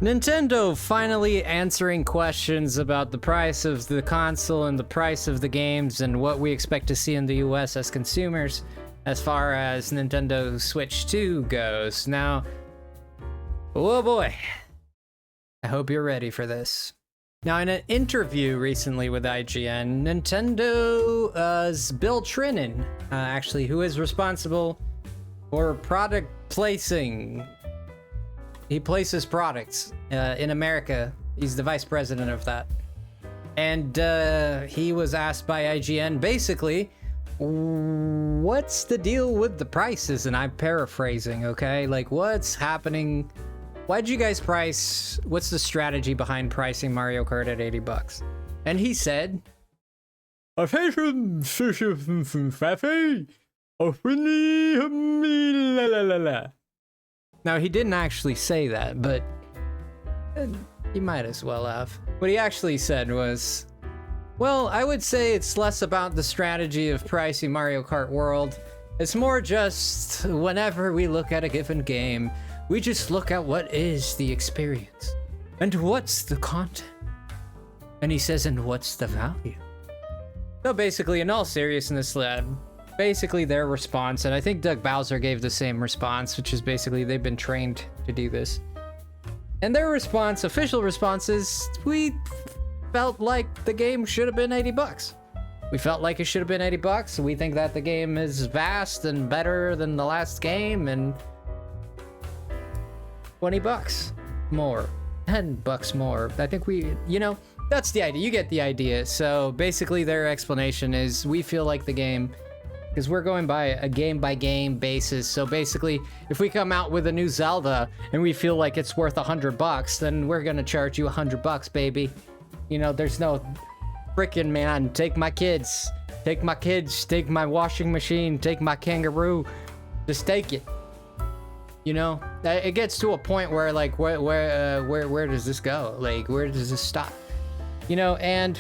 Nintendo finally answering questions about the price of the console and the price of the games and what we expect to see in the US as consumers as far as Nintendo Switch 2 goes. Now, oh boy, I hope you're ready for this. Now, in an interview recently with IGN, Nintendo's Bill Trinen, actually, who is responsible for product placing. He places products in America. He's the vice president of that. And he was asked by IGN, basically, what's the deal with the prices? And I'm paraphrasing, okay? Like, what's happening? Why'd you guys price? What's the strategy behind pricing Mario Kart at $80? And he said, now, he didn't actually say that, but he might as well have. What he actually said was, well, I would say it's less about the strategy of pricing Mario Kart World. It's more just whenever we look at a given game, we just look at what is the experience and what's the content. And he says, and what's the value? So basically, in all seriousness, basically their response, and I think Doug Bowser gave the same response, which is basically they've been trained to do this. And their response, official response, is we felt like the game should have been $80. We felt like it should have been $80. We think that the game is vast and better than the last game, and $20 more, $10 more. I think that's the idea. You get the idea. So basically their explanation is we feel like the game, because we're going by a game-by-game basis. So basically, if we come out with a new Zelda and we feel like it's worth $100, then we're gonna charge you $100, baby. There's no frickin' man. Take my kids, take my washing machine, take my kangaroo. Just take it. It gets to a point where like, where does this go? Like, where does this stop? And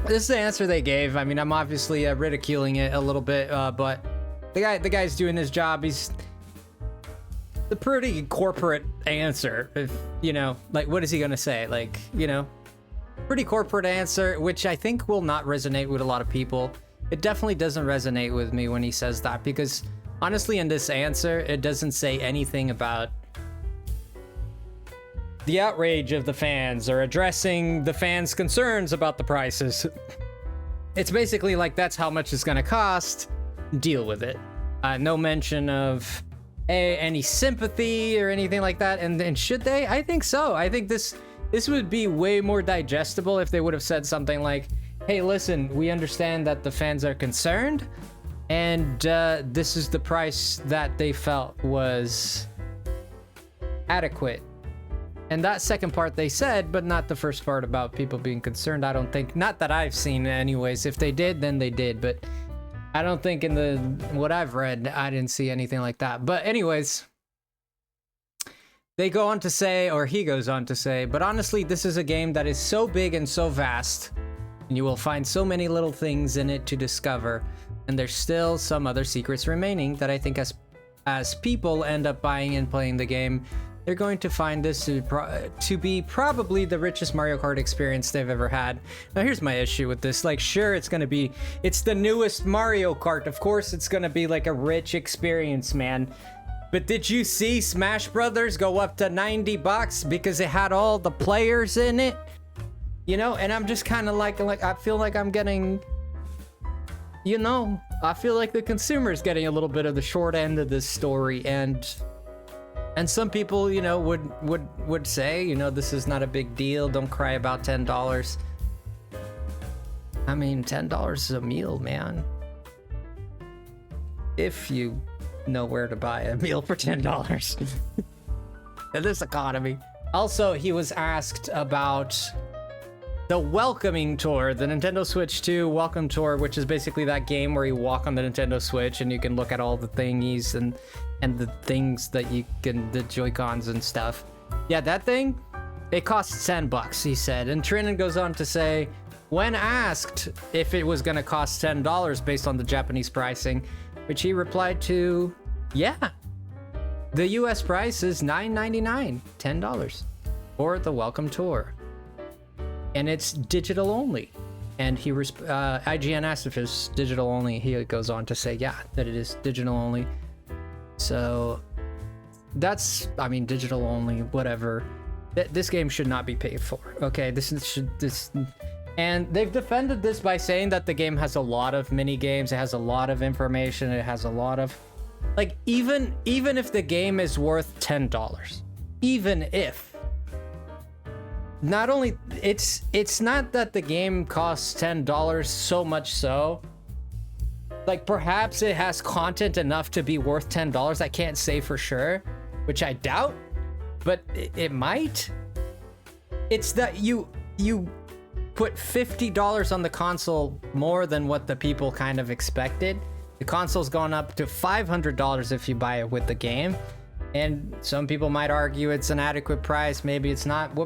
this is the answer they gave. I mean, I'm obviously ridiculing it a little bit, but the guy's doing his job. He's the pretty corporate answer. If like, what is he gonna say? Like, pretty corporate answer, which I think will not resonate with a lot of people. It definitely doesn't resonate with me when he says that, because honestly, in this answer, it doesn't say anything about the outrage of the fans or addressing the fans' concerns about the prices. It's basically like, that's how much it's gonna cost, deal with it. No mention of any sympathy or anything like that. And should they? I think so. I think this would be way more digestible if they would have said something like, hey, listen, we understand that the fans are concerned, and this is the price that they felt was adequate. And that second part they said, but not the first part about people being concerned, I don't think. Not that I've seen anyways. If they did, then they did. But I don't think in what I've read, I didn't see anything like that. But anyways, they go on to say, or he goes on to say, but honestly, this is a game that is so big and so vast, and you will find so many little things in it to discover. And there's still some other secrets remaining that I think as people end up buying and playing the game, they're going to find this to be probably the richest Mario Kart experience they've ever had. Now, here's my issue with this. Like, sure, it's the newest Mario Kart. Of course, it's gonna be like a rich experience, man. But did you see Smash Brothers go up to $90 because it had all the players in it? And I'm just kind of like I feel like I'm getting, I feel like the consumer's getting a little bit of the short end of this story, and some people, would say, this is not a big deal. Don't cry about $10. I mean, $10 is a meal, man. If you know where to buy a meal for $10 in this economy. Also, he was asked about the Welcoming Tour, the Nintendo Switch 2 Welcome Tour, which is basically that game where you walk on the Nintendo Switch and you can look at all the thingies and the things that you can, the Joy-Cons and stuff. Yeah, that thing, it costs $10, he said. And Trinan goes on to say, when asked if it was gonna cost $10 based on the Japanese pricing, which he replied to, yeah, the US price is $9.99, $10. or the welcome tour. And it's digital only. And IGN asked if it's digital only. He goes on to say, yeah, that it is digital only. So that's, I mean, digital only, whatever. This game should not be paid for. Okay, and they've defended this by saying that the game has a lot of mini games. It has a lot of information. It has a lot of, like, even if the game is worth $10, even if, not only it's not that the game costs $10 so much so, like, perhaps it has content enough to be worth $10. I can't say for sure, which I doubt, but it might. It's that you put $50 on the console, more than what the people kind of expected. The console's gone up to $500 if you buy it with the game, and some people might argue it's an adequate price. Maybe it's not.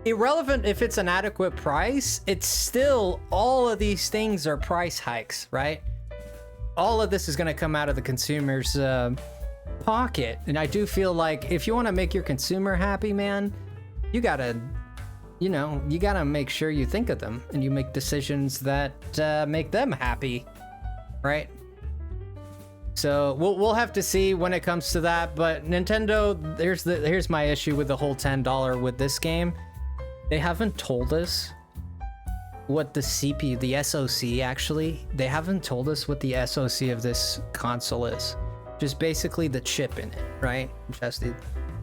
Irrelevant if it's an adequate price, it's still, all of these things are price hikes, right? All of this is going to come out of the consumer's pocket. And I do feel like if you want to make your consumer happy, man, you gotta make sure you think of them and you make decisions that make them happy, right? So we'll have to see when it comes to that. But Nintendo, here's my issue with the whole $10 with this game. They haven't told us what the CPU, the SoC actually, they haven't told us what the SoC of this console is. Just basically the chip in it, right? Just the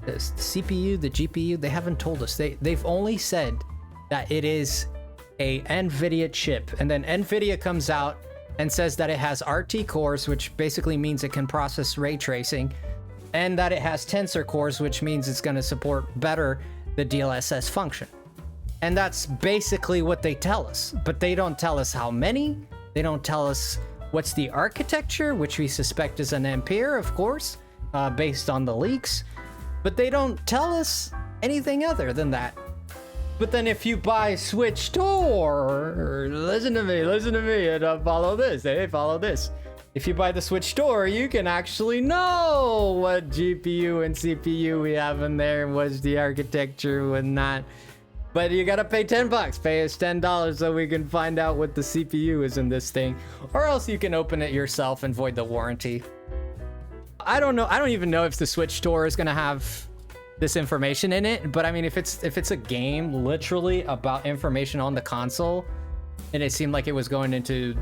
CPU, the GPU, they haven't told us. They've only said that it is a NVIDIA chip, and then NVIDIA comes out and says that it has RT cores, which basically means it can process ray tracing, and that it has tensor cores, which means it's going to support better the DLSS function. And that's basically what they tell us, but they don't tell us how many. They don't tell us what's the architecture, which we suspect is an Ampere, of course, based on the leaks, but they don't tell us anything other than that. But then if you buy Switch Store, listen to me, and follow this, follow this. If you buy the Switch Store, you can actually know what GPU and CPU we have in there, what's the architecture and not. But you gotta pay $10, pay us $10 so we can find out what the CPU is in this thing. Or else you can open it yourself and void the warranty. I don't know, I don't even know if the Switch Store is gonna have this information in it, but I mean, if it's a game literally about information on the console, and it seemed like it was going into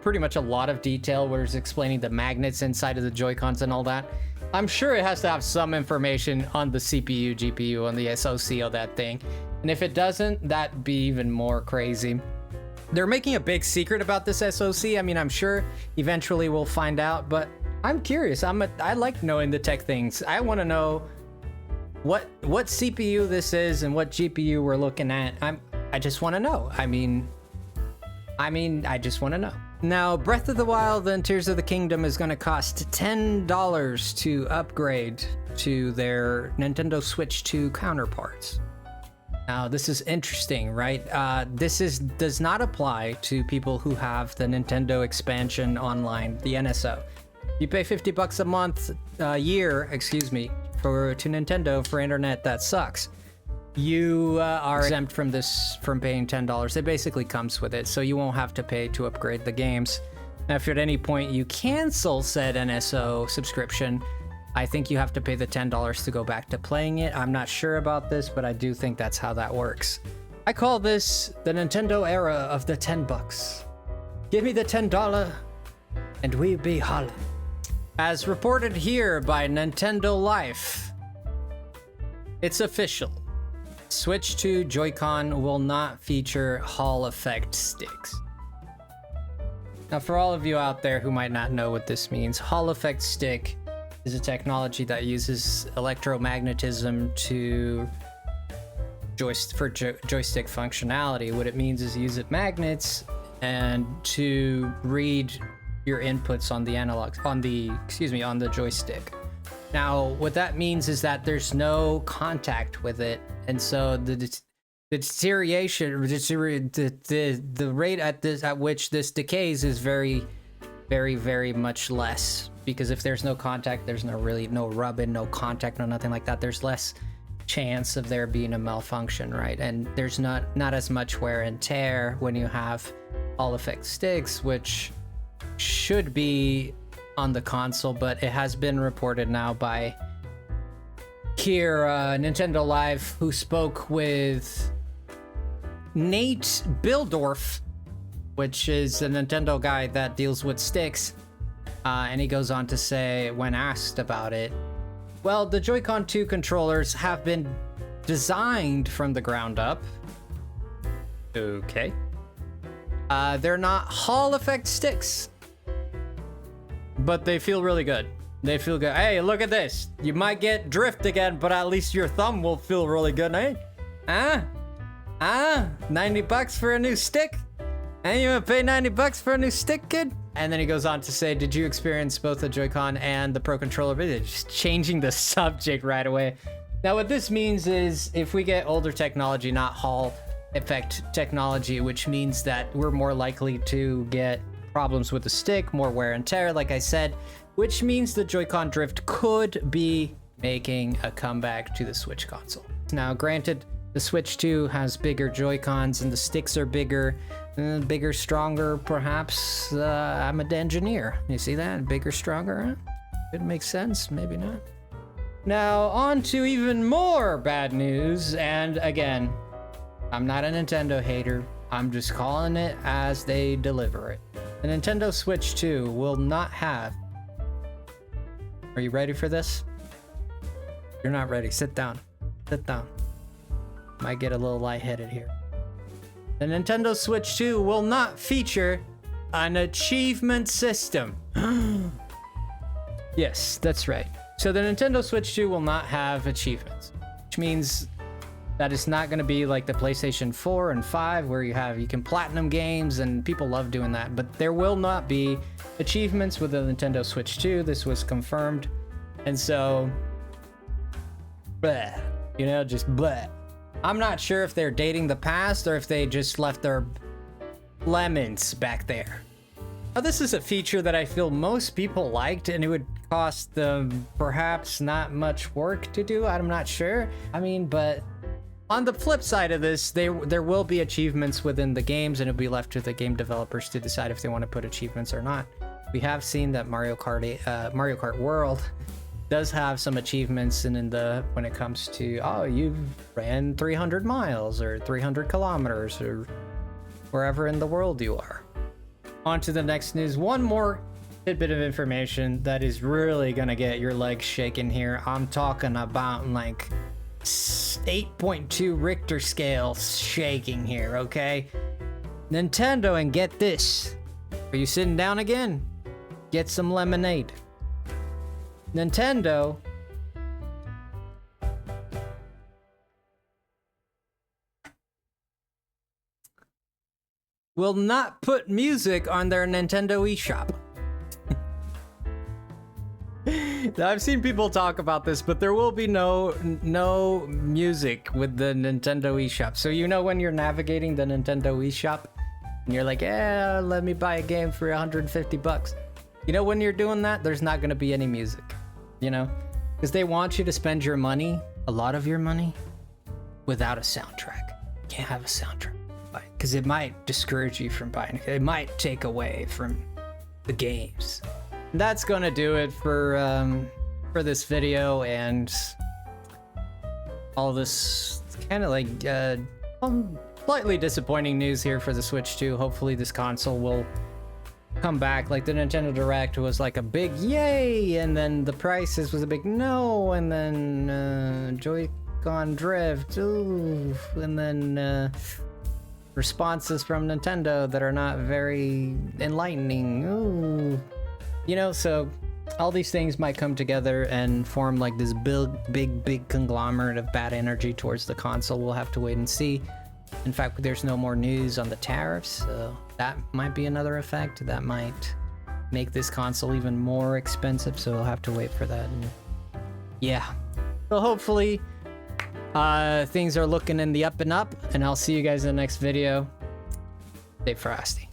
pretty much a lot of detail where it's explaining the magnets inside of the Joy-Cons and all that, I'm sure it has to have some information on the CPU, GPU, on the SoC of that thing. And if it doesn't, that'd be even more crazy. They're making a big secret about this SoC. I mean, I'm sure eventually we'll find out, but I'm curious. I like knowing the tech things. I want to know what CPU this is and what GPU we're looking at. I just want to know. I mean, I just want to know. Now, Breath of the Wild and Tears of the Kingdom is going to cost $10 to upgrade to their Nintendo Switch 2 counterparts. Now, this is interesting, right? This does not apply to people who have the Nintendo Expansion Online, the NSO. You pay $50 a month, year, to Nintendo for internet that sucks. You are exempt from paying $10. It basically comes with it, so you won't have to pay to upgrade the games. Now, if at any point you cancel said NSO subscription, I think you have to pay the $10 to go back to playing it. I'm not sure about this, but I do think that's how that works. I call this the Nintendo era of the $10. Give me the $10 and we be holla. As reported here by Nintendo Life, it's official. Switch 2 Joy-Con will not feature Hall effect sticks. Now, for all of you out there who might not know what this means, Hall effect stick is a technology that uses electromagnetism to joystick functionality. What it means is use magnets and to read your inputs on the joystick. Now, what that means is that there's no contact with it, and so the deterioration, the rate at which this decays is very, very, very much less. Because if there's no contact, there's no rubbing, no contact, no nothing like that. There's less chance of there being a malfunction, right? And there's not as much wear and tear when you have Hall effect sticks, which should be on the console, but it has been reported now by here Nintendo Live, who spoke with Nate Bildorf, which is a Nintendo guy that deals with sticks, and he goes on to say, when asked about it, well, the Joy-Con 2 controllers have been designed from the ground up. Okay. They're not Hall effect sticks, but they feel really good. They feel good. Hey, look at this. You might get drift again, but at least your thumb will feel really good, eh? 90 bucks for a new stick? And you gonna pay 90 bucks for a new stick, kid? And then he goes on to say, did you experience both the Joy-Con and the Pro Controller? Just changing the subject right away. Now, what this means is if we get older technology, not Hall effect technology, which means that we're more likely to get problems with the stick, more wear and tear, like I said, which means the Joy-Con drift could be making a comeback to the Switch console. Now, granted, the Switch 2 has bigger Joy-Cons and the sticks are bigger, stronger, perhaps. I'm an engineer. You see that? Bigger, stronger, huh? It makes sense, maybe not. Now, on to even more bad news, and again, I'm not a Nintendo hater. I'm just calling it as they deliver it. The Nintendo Switch 2 will not have... Are you ready for this? You're not ready. Sit down. Sit down. Might get a little lightheaded here. The Nintendo Switch 2 will not feature an achievement system. Yes, that's right. So the Nintendo Switch 2 will not have achievements, which means that it's not going to be like the PlayStation 4 and 5 where you can platinum games and people love doing that, but there will not be achievements with the Nintendo Switch 2. This was confirmed. And so, bleh, just bleh. I'm not sure if they're dating the past or if they just left their lemons back there. Now, this is a feature that I feel most people liked, and it would cost them perhaps not much work to do. I'm not sure. I mean, but on the flip side of this, there will be achievements within the games, and it'll be left to the game developers to decide if they want to put achievements or not. We have seen that Mario Kart World does have some achievements, and when it comes to, oh, you've ran 300 miles or 300 kilometers or wherever in the world you are. On to the next news. One more tidbit of information that is really gonna get your legs shaking here. I'm talking about like 8.2 Richter scale shaking here, okay? Nintendo, and get this. Are you sitting down again? Get some lemonade. Nintendo will not put music on their Nintendo eShop. Now, I've seen people talk about this, but there will be no music with the Nintendo eShop. So when you're navigating the Nintendo eShop and you're like, yeah, let me buy a game for 150 bucks. When you're doing that, there's not going to be any music, because they want you to spend your money, a lot of your money, without a soundtrack. You can't have a soundtrack, because it might discourage you from buying it. It might take away from the games. That's going to do it for this video, and all this kind of like slightly disappointing news here for the Switch 2. Hopefully this console will come back. Like the Nintendo Direct was like a big yay, and then the prices was a big no, and then Joy-Con drift, ooh, and then responses from Nintendo that are not very enlightening, ooh. So all these things might come together and form like this big conglomerate of bad energy towards the console. We'll have to wait and see. In fact, there's no more news on the tariffs, so that might be another effect that might make this console even more expensive, so we'll have to wait for that. And yeah, so hopefully things are looking in the up and up, and I'll see you guys in the next video. Stay frosty.